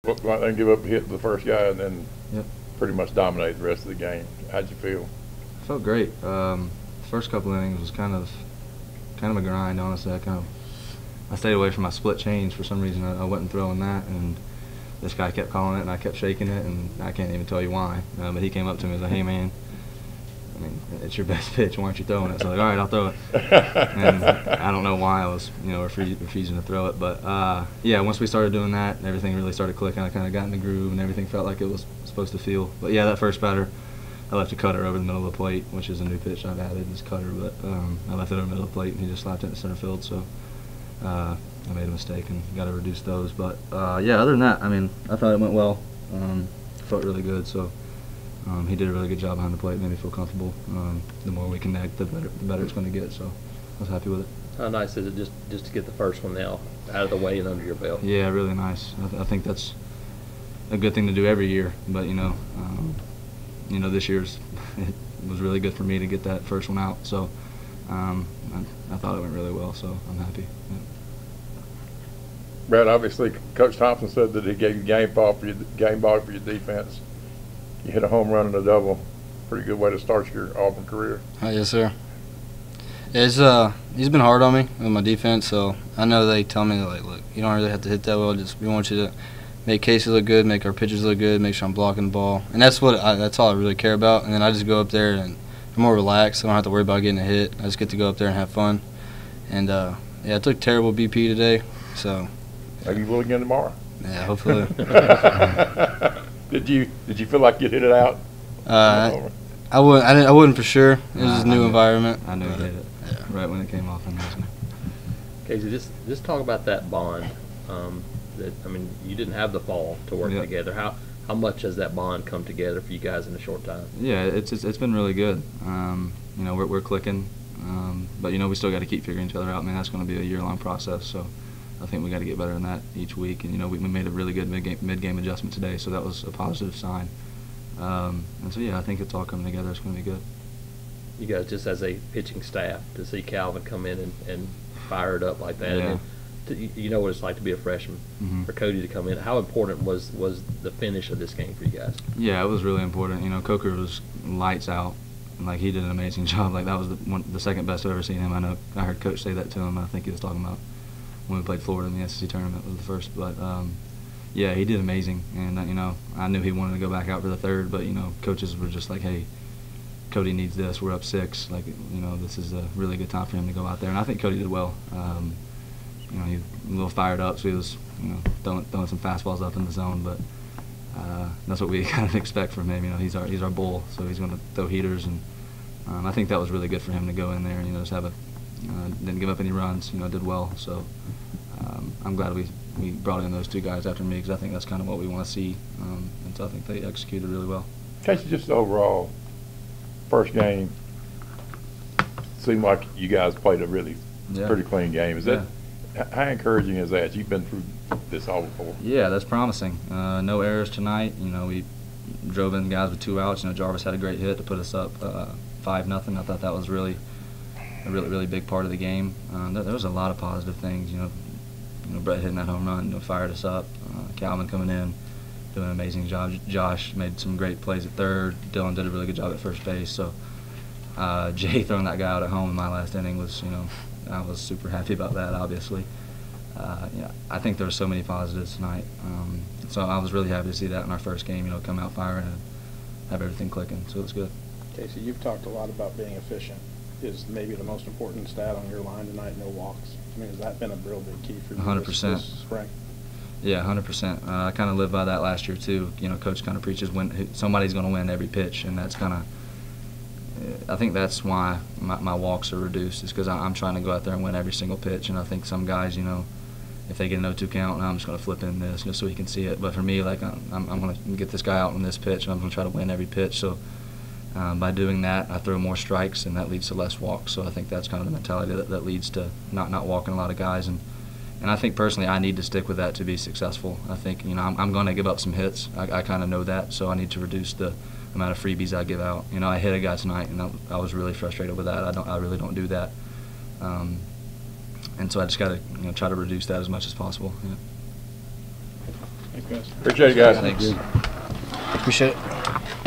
Right there, give up a hit to the first guy, and then Yep. pretty much dominate the rest of the game. How'd you feel? Felt great. First couple innings was kind of a grind, honestly. I stayed away from my split change for some reason. I wasn't throwing that, and this guy kept calling it, and I kept shaking it, and I can't even tell you why. But he came up to me and was like, "Hey man, I mean, it's your best pitch. Why aren't you throwing it?" So I was like, "All right, I'll throw it." And I don't know why I was, refusing to throw it. But yeah, once we started doing that, everything really started clicking. I kind of got in the groove, and everything felt like it was supposed to feel. But yeah, that first batter, I left a cutter over the middle of the plate, which is a new pitch I've added, this cutter. But I left it over the middle of the plate, and he just slapped it in center field. So I made a mistake and got to reduce those. But yeah, other than that, I mean, I thought it went well. Felt really good. So. He did a really good job behind the plate, made me feel comfortable. The more we connect, the better it's going to get. So I was happy with it. How nice is it just to get the first one now out of the way and under your belt? Yeah, really nice. I think that's a good thing to do every year. But this year's it was really good for me to get that first one out. So I thought it went really well. So I'm happy. Yeah. Brett, obviously, Coach Thompson said that he gave you game ball for your defense. You hit a home run and a double. Pretty good way to start your Auburn career. Yes, sir. Yeah, he's been hard on me with my defense, so I know they tell me, like, look, you don't really have to hit that well. We want you to make Casey look good, make our pitchers look good, make sure I'm blocking the ball. And that's all I really care about. And then I just go up there and I'm more relaxed. I don't have to worry about getting a hit. I just get to go up there and have fun. And, yeah, I took terrible BP today, so. Maybe you will again tomorrow. Yeah, hopefully. Did you feel like you hit it out? I wouldn't for sure. It was a new environment. I knew he hit it right when it came off. Casey, just talk about that bond. You didn't have the fall to work together. How much has that bond come together for you guys in a short time? Yeah, it's been really good. We're clicking, but we still got to keep figuring each other out. Man, that's going to be a year-long process. So. I think we got to get better than that each week, and we made a really good mid-game adjustment today, so that was a positive sign. And so yeah, I think it's all coming together. It's going to be good. You guys, just as a pitching staff, to see Calvin come in and fire it up like that, yeah. And you know what it's like to be a freshman. Mm-hmm. For Cody to come in, how important was the finish of this game for you guys? Yeah, it was really important. Coker was lights out. Like, he did an amazing job. Like, that was the second best I've ever seen him. I heard Coach say that to him. I think he was talking about when we played Florida in the SEC tournament was the first. But, yeah, he did amazing. And, I knew he wanted to go back out for the third. But, coaches were just like, hey, Cody needs this. We're up 6. Like, this is a really good time for him to go out there. And I think Cody did well. He was a little fired up, so he was, throwing some fastballs up in the zone. But that's what we kind of expect from him. He's our bull, so he's going to throw heaters. And I think that was really good for him to go in there and, just have didn't give up any runs, did well. So I'm glad we brought in those 2 guys after me, because I think that's kind of what we want to see. And so I think they executed really well. Casey, just overall, first game, seemed like you guys played a really pretty clean game. Is that how encouraging is that? You've been through this all before. Yeah, that's promising. No errors tonight. We drove in guys with 2 outs. Jarvis had a great hit to put us up 5-0. I thought that was really a really big part of the game. There was a lot of positive things. Brett hitting that home run, fired us up. Calvin coming in, doing an amazing job. Josh made some great plays at third. Dylan did a really good job at first base. So Jay throwing that guy out at home in my last inning was, I was super happy about that, obviously. I think there were so many positives tonight. So I was really happy to see that in our first game, come out firing and have everything clicking. So it was good. Casey, you've talked a lot about being efficient. Is maybe the most important stat on your line tonight, no walks? Has that been a real big key for you 100%. This spring? Yeah, 100%. I kind of lived by that last year too. Coach kind of preaches somebody's going to win every pitch, and that's kind of I think that's why my walks are reduced, is because I'm trying to go out there and win every single pitch. And I think some guys, if they get a 0-2 count, I'm just going to flip in this just so he can see it. But for me, like I'm going to get this guy out on this pitch, and I'm going to try to win every pitch. So by doing that, I throw more strikes, and that leads to less walks. So I think that's kind of the mentality that leads to not walking a lot of guys. And I think personally I need to stick with that to be successul. I think I'm going to give up some hits. I kind of know that, so I need to reduce the amount of freebies I give out. I hit a guy tonight, and I was really frustrated with that. I really don't do that. And so I just got to try to reduce that as much as possible. Yeah. Thanks, guys. Appreciate it, guys. Thanks. Appreciate it.